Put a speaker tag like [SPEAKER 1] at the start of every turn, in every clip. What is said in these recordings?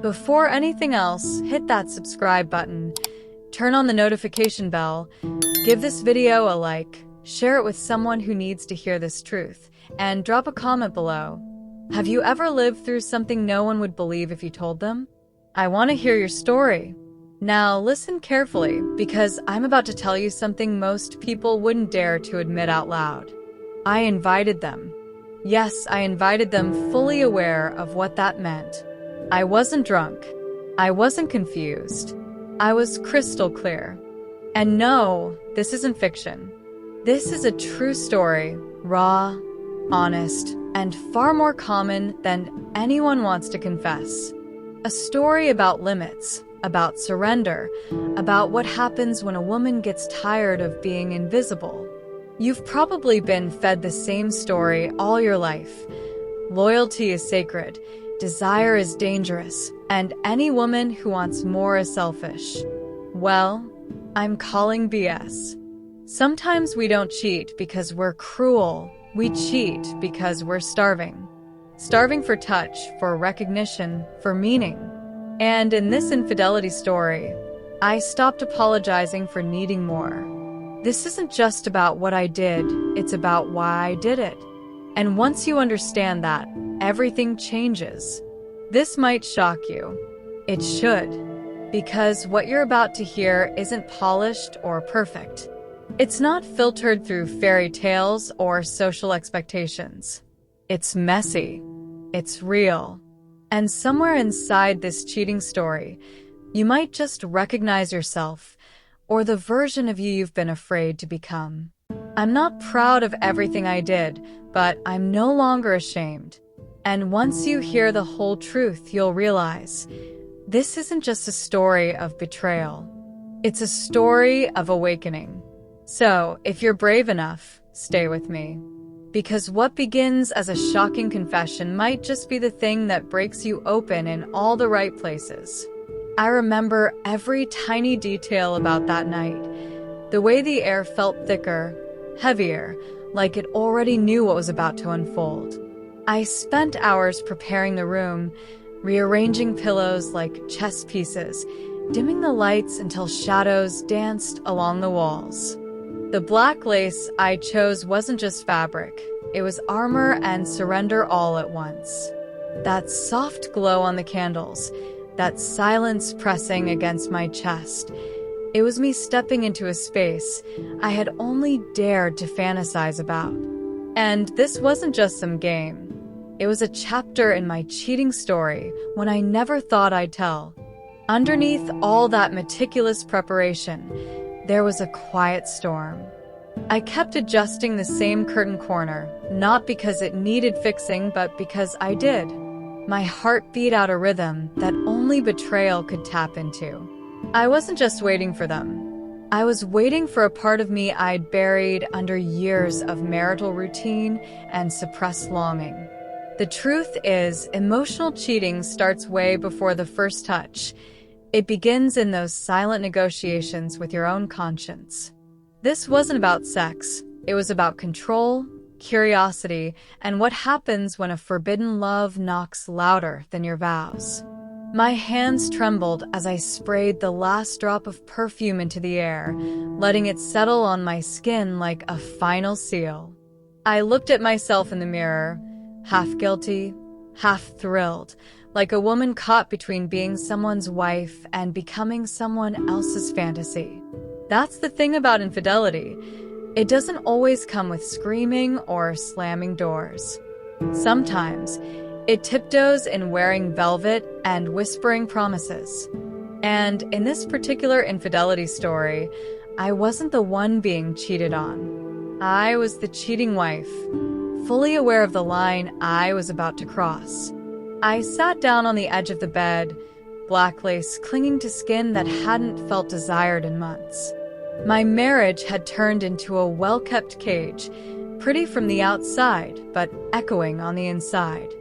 [SPEAKER 1] Before anything else, hit that subscribe button, turn on the notification bell, give this video a like, share it with someone who needs to hear this truth, and drop a comment below. Have you ever lived through something no one would believe if you told them? I want to hear your story. Now listen carefully, because I'm about to tell you something most people wouldn't dare to admit out loud. I invited them. Yes, I invited them, fully aware of what that meant. I wasn't drunk. I wasn't confused. I was crystal clear. And no, this isn't fiction. This is a true story, raw, honest, and far more common than anyone wants to confess. A story about limits, about surrender, about what happens when a woman gets tired of being invisible. You've probably been fed the same story all your life. Loyalty is sacred, desire is dangerous, and any woman who wants more is selfish. Well, I'm calling BS. Sometimes we don't cheat because we're cruel. We cheat because we're starving. Starving for touch, for recognition, for meaning. And in this infidelity story, I stopped apologizing for needing more. This isn't just about what I did, it's about why I did it. And once you understand that, everything changes. This might shock you. It should. Because what you're about to hear isn't polished or perfect. It's not filtered through fairy tales or social expectations. It's messy. It's real. And somewhere inside this cheating story, you might just recognize yourself, or the version of you you've been afraid to become. I'm not proud of everything I did, but I'm no longer ashamed. And once you hear the whole truth, you'll realize this isn't just a story of betrayal. It's a story of awakening. So, if you're brave enough, stay with me. Because what begins as a shocking confession might just be the thing that breaks you open in all the right places. I remember every tiny detail about that night. The way the air felt thicker, heavier, like it already knew what was about to unfold. I spent hours preparing the room, rearranging pillows like chess pieces, dimming the lights until shadows danced along the walls. The black lace I chose wasn't just fabric, it was armor and surrender all at once. That soft glow on the candles, that silence pressing against my chest, it was me stepping into a space I had only dared to fantasize about. And this wasn't just some game. It was a chapter in my cheating story one I never thought I'd tell. Underneath all that meticulous preparation, there was a quiet storm. I kept adjusting the same curtain corner, not because it needed fixing, but because I did. My heart beat out a rhythm that only betrayal could tap into. I wasn't just waiting for them. I was waiting for a part of me I'd buried under years of marital routine and suppressed longing. The truth is, emotional cheating starts way before the first touch. It begins in those silent negotiations with your own conscience. This wasn't about sex. It was about control, curiosity, and what happens when a forbidden love knocks louder than your vows. My hands trembled as I sprayed the last drop of perfume into the air, letting it settle on my skin like a final seal. I looked at myself in the mirror, half guilty, half thrilled, like a woman caught between being someone's wife and becoming someone else's fantasy. That's the thing about infidelity. It doesn't always come with screaming or slamming doors. Sometimes, it tiptoes in wearing velvet and whispering promises. And in this particular infidelity story, I wasn't the one being cheated on. I was the cheating wife, fully aware of the line I was about to cross. I sat down on the edge of the bed, black lace clinging to skin that hadn't felt desired in months. My marriage had turned into a well-kept cage, pretty from the outside, but echoing on the inside.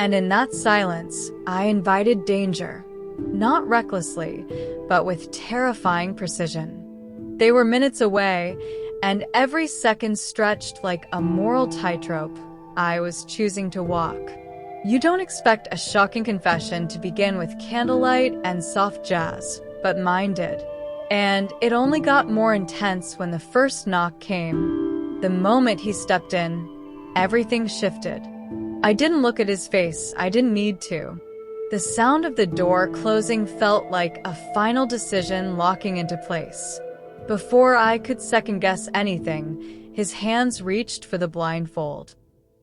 [SPEAKER 1] And in that silence, I invited danger, not recklessly, but with terrifying precision. They were minutes away, and every second stretched like a moral tightrope I was choosing to walk. You don't expect a shocking confession to begin with candlelight and soft jazz, but mine did. And it only got more intense when the first knock came. The moment he stepped in, everything shifted. I didn't look at his face, I didn't need to. The sound of the door closing felt like a final decision locking into place. Before I could second-guess anything, his hands reached for the blindfold.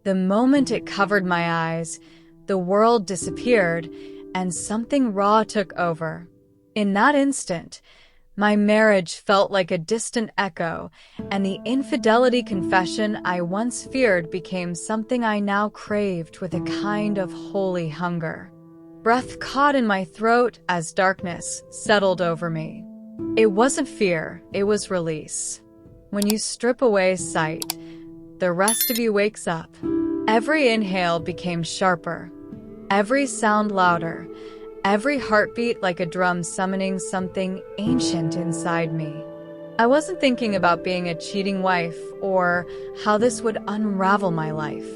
[SPEAKER 1] The moment it covered my eyes, the world disappeared, and something raw took over. In that instant, my marriage felt like a distant echo, and the infidelity confession I once feared became something I now craved with a kind of holy hunger. Breath caught in my throat as darkness settled over me. It wasn't fear, it was release. When you strip away sight, the rest of you wakes up. Every inhale became sharper, every sound louder, every heartbeat like a drum summoning something ancient inside me. I wasn't thinking about being a cheating wife or how this would unravel my life.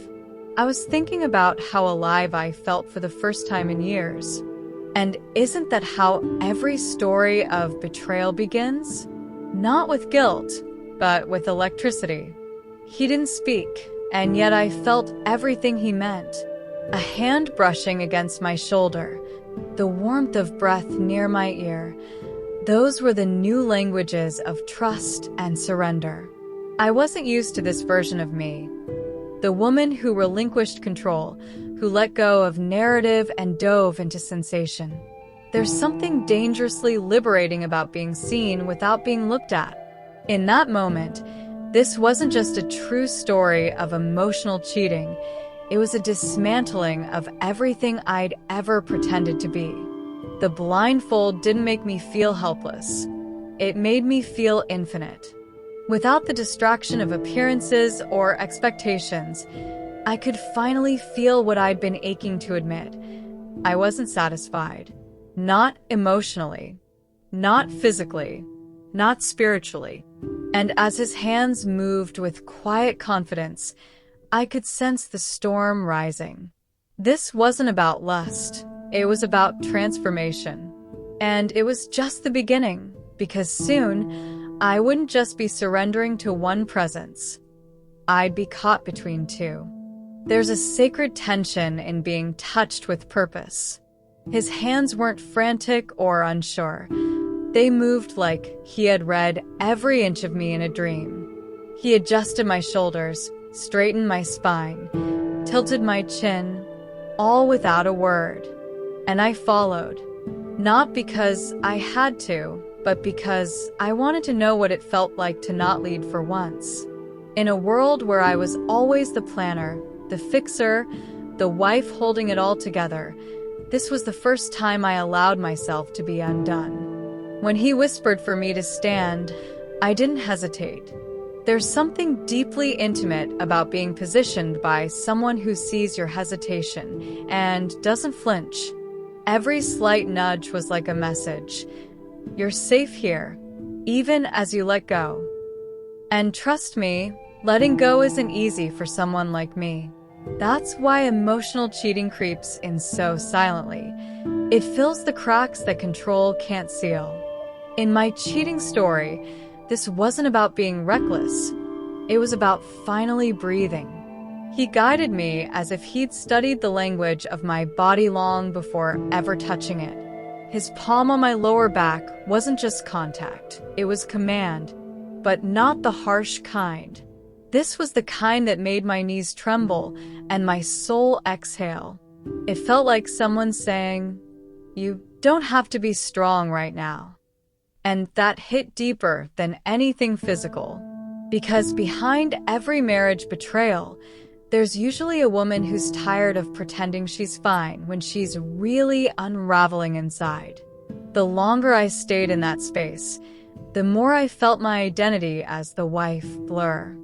[SPEAKER 1] I was thinking about how alive I felt for the first time in years. And isn't that how every story of betrayal begins? Not with guilt, but with electricity. He didn't speak, and yet I felt everything he meant. A hand brushing against my shoulder, the warmth of breath near my ear. Those were the new languages of trust and surrender. I wasn't used to this version of me. The woman who relinquished control, who let go of narrative and dove into sensation. There's something dangerously liberating about being seen without being looked at. In that moment, this wasn't just a true story of emotional cheating. It was a dismantling of everything I'd ever pretended to be. The blindfold didn't make me feel helpless. It made me feel infinite. Without the distraction of appearances or expectations, I could finally feel what I'd been aching to admit. I wasn't satisfied. Not emotionally. Not physically. Not spiritually. And as his hands moved with quiet confidence, I could sense the storm rising. This wasn't about lust. It was about transformation. And it was just the beginning, because soon, I wouldn't just be surrendering to one presence. I'd be caught between two. There's a sacred tension in being touched with purpose. His hands weren't frantic or unsure. They moved like he had read every inch of me in a dream. He adjusted my shoulders, straightened my spine, tilted my chin, all without a word. And I followed. Not because I had to, but because I wanted to know what it felt like to not lead for once. In a world where I was always the planner, the fixer, the wife holding it all together, this was the first time I allowed myself to be undone. When he whispered for me to stand, I didn't hesitate. There's something deeply intimate about being positioned by someone who sees your hesitation and doesn't flinch. Every slight nudge was like a message. You're safe here, even as you let go. And trust me, letting go isn't easy for someone like me. That's why emotional cheating creeps in so silently. It fills the cracks that control can't seal. In my cheating story, this wasn't about being reckless. It was about finally breathing. He guided me as if he'd studied the language of my body long before ever touching it. His palm on my lower back wasn't just contact, it was command, but not the harsh kind. This was the kind that made my knees tremble and my soul exhale. It felt like someone saying, "You don't have to be strong right now." And that hit deeper than anything physical. Because behind every marriage betrayal, there's usually a woman who's tired of pretending she's fine when she's really unraveling inside. The longer I stayed in that space, the more I felt my identity as the wife blur.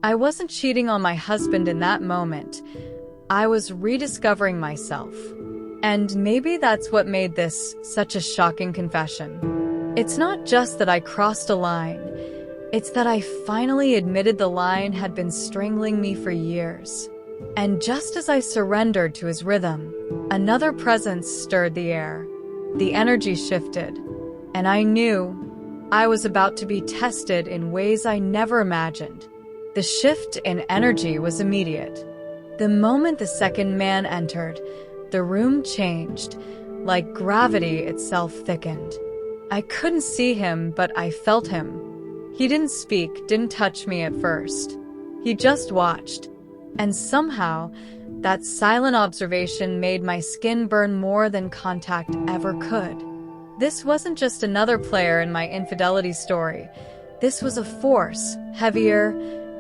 [SPEAKER 1] I wasn't cheating on my husband in that moment. I was rediscovering myself. And maybe that's what made this such a shocking confession. It's not just that I crossed a line. It's that I finally admitted the line had been strangling me for years. And just as I surrendered to his rhythm, another presence stirred the air. The energy shifted, and I knew I was about to be tested in ways I never imagined. The shift in energy was immediate. The moment the second man entered, the room changed, like gravity itself thickened. I couldn't see him, but I felt him. He didn't speak, didn't touch me at first. He just watched. And somehow, that silent observation made my skin burn more than contact ever could. This wasn't just another player in my infidelity story. This was a force, heavier,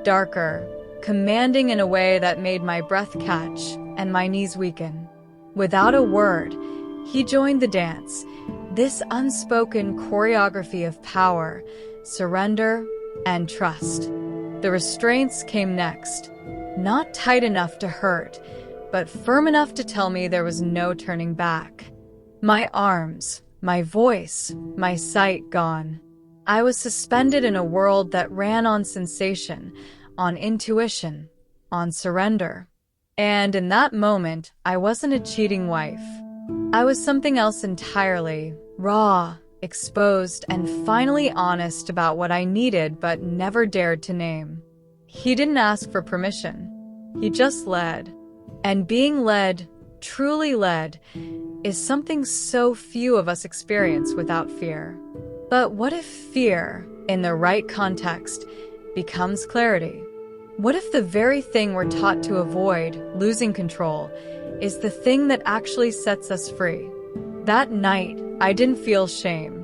[SPEAKER 1] darker, commanding in a way that made my breath catch and my knees weaken. Without a word, he joined the dance, this unspoken choreography of power, surrender, and trust. The restraints came next. Not tight enough to hurt, but firm enough to tell me there was no turning back. My arms, my voice, my sight gone. I was suspended in a world that ran on sensation, on intuition, on surrender. And in that moment, I wasn't a cheating wife. I was something else entirely, raw, exposed, and finally honest about what I needed but never dared to name. He didn't ask for permission. He just led. And being led, truly led, is something so few of us experience without fear. But what if fear, in the right context, becomes clarity? What if the very thing we're taught to avoid, losing control, is the thing that actually sets us free? That night, I didn't feel shame.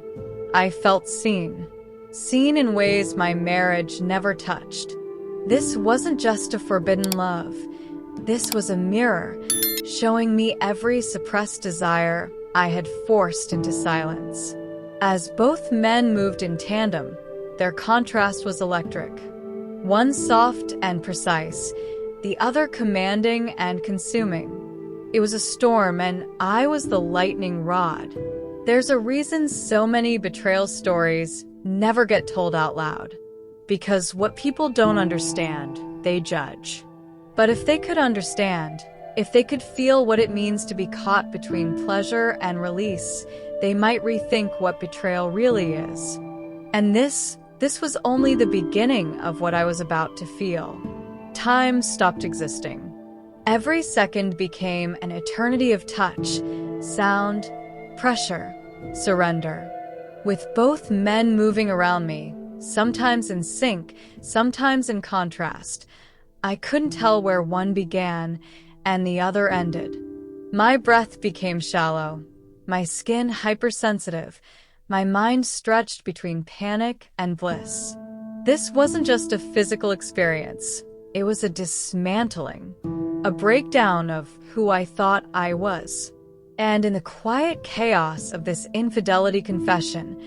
[SPEAKER 1] I felt seen. Seen in ways my marriage never touched. This wasn't just a forbidden love. This was a mirror, showing me every suppressed desire I had forced into silence. As both men moved in tandem, their contrast was electric. One soft and precise, the other commanding and consuming. It was a storm, and I was the lightning rod. There's a reason so many betrayal stories never get told out loud. Because what people don't understand, they judge. But if they could understand, if they could feel what it means to be caught between pleasure and release, they might rethink what betrayal really is. And this was only the beginning of what I was about to feel. Time stopped existing. Every second became an eternity of touch, sound, pressure, surrender. With both men moving around me, sometimes in sync, sometimes in contrast, I couldn't tell where one began and the other ended. My breath became shallow, my skin hypersensitive, my mind stretched between panic and bliss. This wasn't just a physical experience, it was a dismantling, a breakdown of who I thought I was. And in the quiet chaos of this infidelity confession,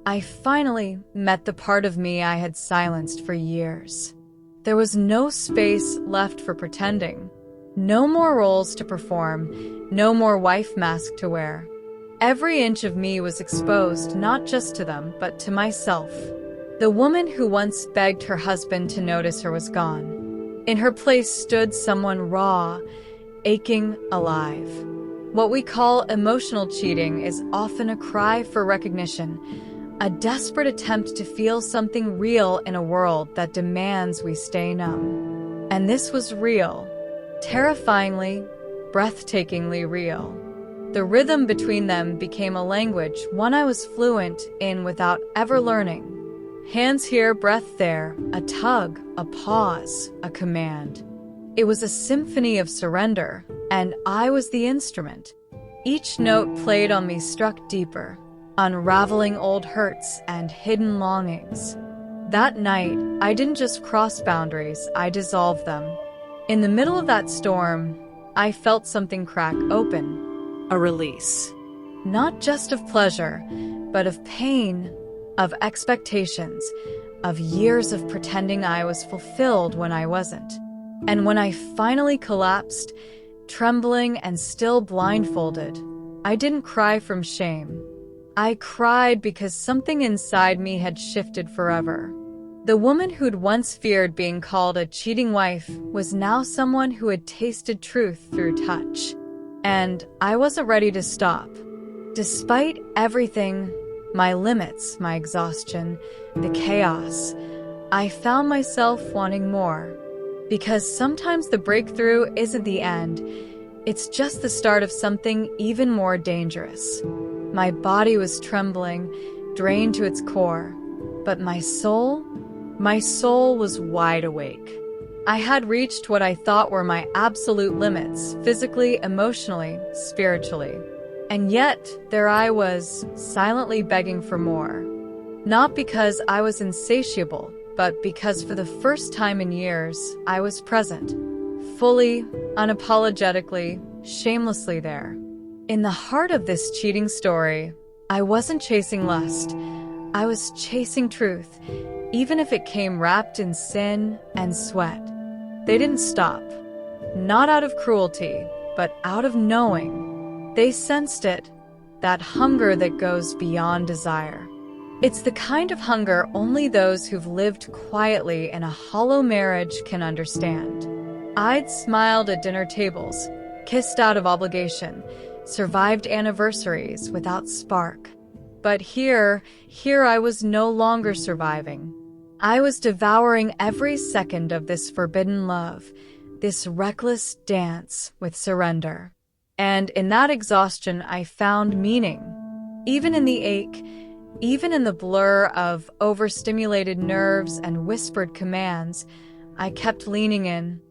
[SPEAKER 1] I finally met the part of me I had silenced for years. There was no space left for pretending, no more roles to perform, no more wife mask to wear. Every inch of me was exposed not just to them, but to myself. The woman who once begged her husband to notice her was gone. In her place stood someone raw, aching, alive. What we call emotional cheating is often a cry for recognition, a desperate attempt to feel something real in a world that demands we stay numb. And this was real, terrifyingly, breathtakingly real. The rhythm between them became a language, one I was fluent in without ever learning. Hands here, breath there, a tug, a pause, a command. It was a symphony of surrender, and I was the instrument. Each note played on me struck deeper, unraveling old hurts and hidden longings. That night, I didn't just cross boundaries, I dissolved them. In the middle of that storm, I felt something crack open, a release. Not just of pleasure, but of pain, of expectations, of years of pretending I was fulfilled when I wasn't. And when I finally collapsed, trembling and still blindfolded, I didn't cry from shame. I cried because something inside me had shifted forever. The woman who'd once feared being called a cheating wife was now someone who had tasted truth through touch. And I wasn't ready to stop. Despite everything, my limits, my exhaustion, the chaos, I found myself wanting more. Because sometimes the breakthrough isn't the end, it's just the start of something even more dangerous. My body was trembling, drained to its core, but my soul was wide awake. I had reached what I thought were my absolute limits, physically, emotionally, spiritually. And yet, there I was, silently begging for more. Not because I was insatiable, but because for the first time in years, I was present. Fully, unapologetically, shamelessly there. In the heart of this cheating story, I wasn't chasing lust. I was chasing truth, even if it came wrapped in sin and sweat. They didn't stop. Not out of cruelty, but out of knowing. They sensed it, that hunger that goes beyond desire. It's the kind of hunger only those who've lived quietly in a hollow marriage can understand. I'd smiled at dinner tables, kissed out of obligation, survived anniversaries without spark. But here I was no longer surviving. I was devouring every second of this forbidden love, this reckless dance with surrender. And in that exhaustion, I found meaning. Even in the ache, even in the blur of overstimulated nerves and whispered commands, I kept leaning in.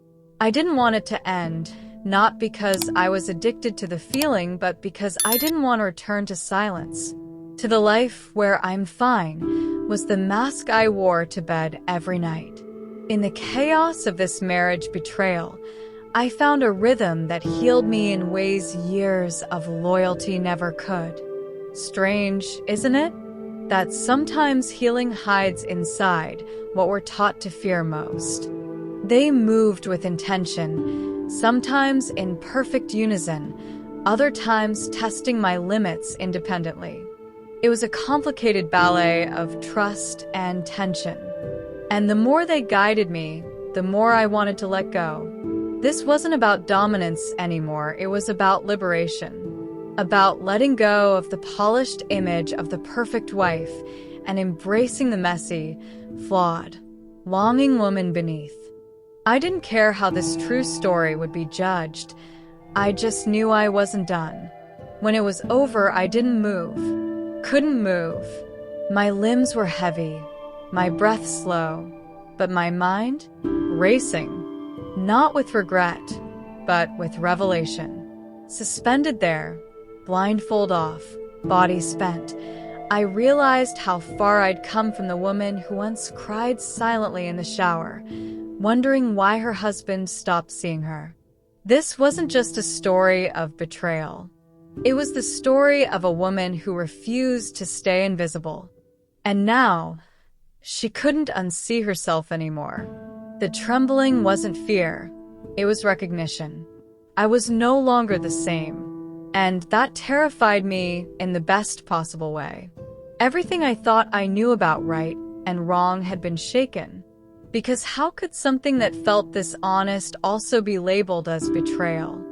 [SPEAKER 1] I didn't want it to end, not because I was addicted to the feeling, but because I didn't want to return to silence. To the life where I'm fine was the mask I wore to bed every night. In the chaos of this marriage betrayal, I found a rhythm that healed me in ways years of loyalty never could. Strange, isn't it? That sometimes healing hides inside what we're taught to fear most. They moved with intention, sometimes in perfect unison, other times testing my limits independently. It was a complicated ballet of trust and tension. And the more they guided me, the more I wanted to let go. This wasn't about dominance anymore, it was about liberation. About letting go of the polished image of the perfect wife and embracing the messy, flawed, longing woman beneath. I didn't care how this true story would be judged. I just knew I wasn't done. When it was over, I didn't move. Couldn't move. My limbs were heavy, my breath slow, but my mind racing. Not with regret, but with revelation. Suspended there, blindfold off, body spent, I realized how far I'd come from the woman who once cried silently in the shower, wondering why her husband stopped seeing her. This wasn't just a story of betrayal. It was the story of a woman who refused to stay invisible. And now, she couldn't unsee herself anymore. The trembling wasn't fear, it was recognition. I was no longer the same, and that terrified me in the best possible way. Everything I thought I knew about right and wrong had been shaken. Because how could something that felt this honest also be labeled as betrayal?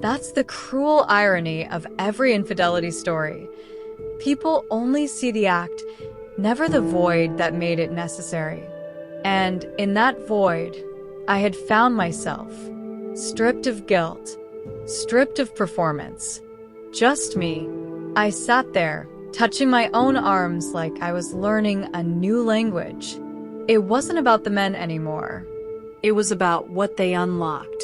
[SPEAKER 1] That's the cruel irony of every infidelity story. People only see the act, never the void that made it necessary. And in that void, I had found myself, stripped of guilt, stripped of performance. Just me. I sat there, touching my own arms like I was learning a new language. It wasn't about the men anymore. It was about what they unlocked.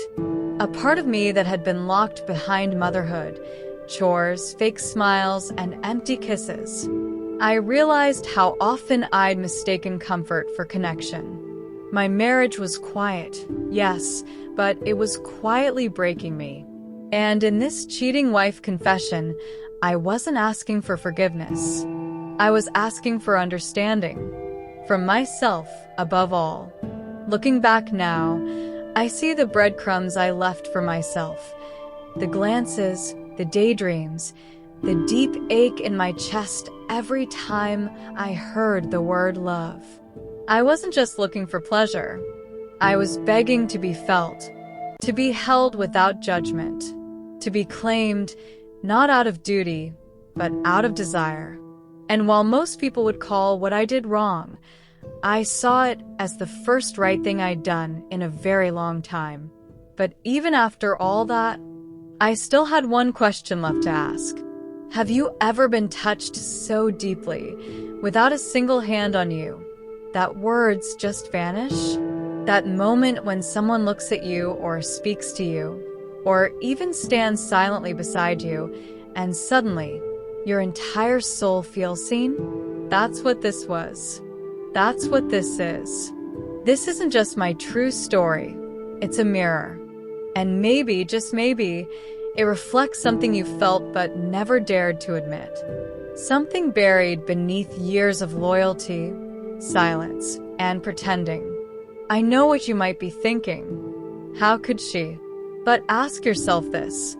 [SPEAKER 1] A part of me that had been locked behind motherhood, chores, fake smiles, and empty kisses. I realized how often I'd mistaken comfort for connection. My marriage was quiet, yes, but it was quietly breaking me. And in this cheating wife confession, I wasn't asking for forgiveness. I was asking for understanding. From myself, above all. Looking back now, I see the breadcrumbs I left for myself. The glances, the daydreams, the deep ache in my chest every time I heard the word love. I wasn't just looking for pleasure. I was begging to be felt, to be held without judgment, to be claimed not out of duty, but out of desire. And while most people would call what I did wrong, I saw it as the first right thing I'd done in a very long time. But even after all that, I still had one question left to ask. Have you ever been touched so deeply, without a single hand on you, that words just vanish? That moment when someone looks at you or speaks to you, or even stands silently beside you, and suddenly, your entire soul feels seen? That's what this was. That's what this is. This isn't just my true story. It's a mirror. And maybe, just maybe, it reflects something you felt but never dared to admit. Something buried beneath years of loyalty, silence, and pretending. I know what you might be thinking. How could she? But ask yourself this.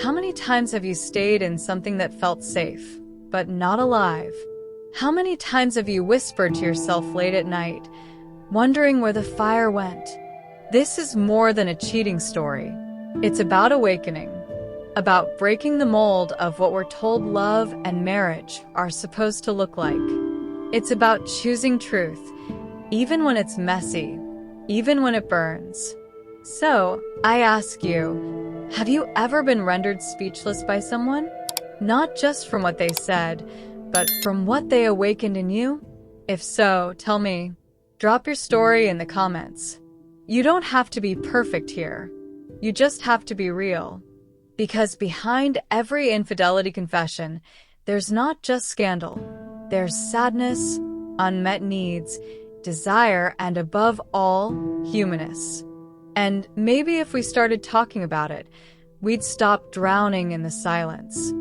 [SPEAKER 1] How many times have you stayed in something that felt safe, but not alive? How many times have you whispered to yourself late at night, wondering where the fire went? This is more than a cheating story. It's about awakening, about breaking the mold of what we're told love and marriage are supposed to look like. It's about choosing truth, even when it's messy, even when it burns. So, I ask you, have you ever been rendered speechless by someone? Not just from what they said, but from what they awakened in you? If so, tell me. Drop your story in the comments. You don't have to be perfect here. You just have to be real. Because behind every infidelity confession, there's not just scandal. There's sadness, unmet needs, desire, and above all, humanness. And maybe if we started talking about it, we'd stop drowning in the silence.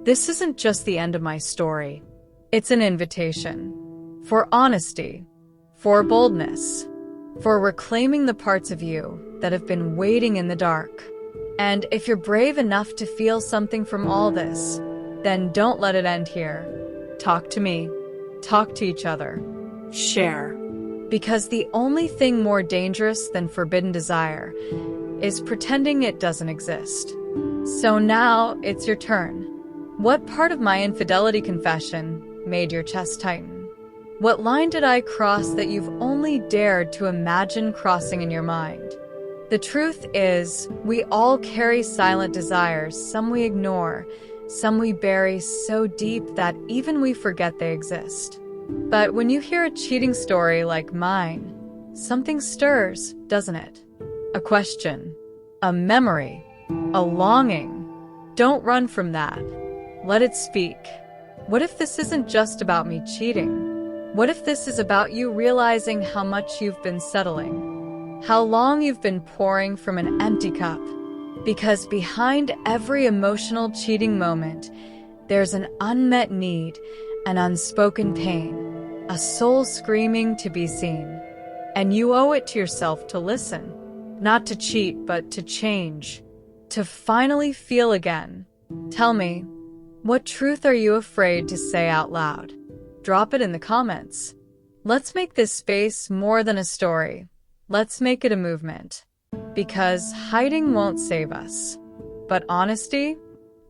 [SPEAKER 1] This isn't just the end of my story. It's an invitation for honesty, for boldness, for reclaiming the parts of you that have been waiting in the dark. And if you're brave enough to feel something from all this, then don't let it end here. Talk to me. Talk to each other. Share. Because the only thing more dangerous than forbidden desire is pretending it doesn't exist. So now it's your turn. What part of my infidelity confession made your chest tighten? What line did I cross that you've only dared to imagine crossing in your mind? The truth is, we all carry silent desires, some we ignore, some we bury so deep that even we forget they exist. But when you hear a cheating story like mine, something stirs, doesn't it? A question, a memory, a longing. Don't run from that. Let it speak. What if this isn't just about me cheating? What if this is about you realizing how much you've been settling? How long you've been pouring from an empty cup? Because behind every emotional cheating moment, there's an unmet need, an unspoken pain, a soul screaming to be seen. And you owe it to yourself to listen, not to cheat, but to change, to finally feel again. Tell me, what truth are you afraid to say out loud? Drop it in the comments. Let's make this space more than a story. Let's make it a movement. Because hiding won't save us. But honesty,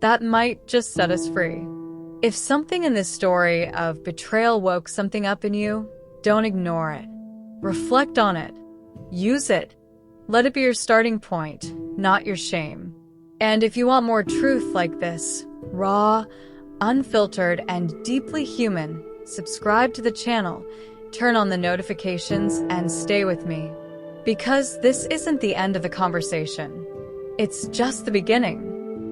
[SPEAKER 1] that might just set us free. If something in this story of betrayal woke something up in you, don't ignore it. Reflect on it. Use it. Let it be your starting point, not your shame. And if you want more truth like this, raw, unfiltered, and deeply human, subscribe to the channel, turn on the notifications, and stay with me. Because this isn't the end of the conversation. It's just the beginning.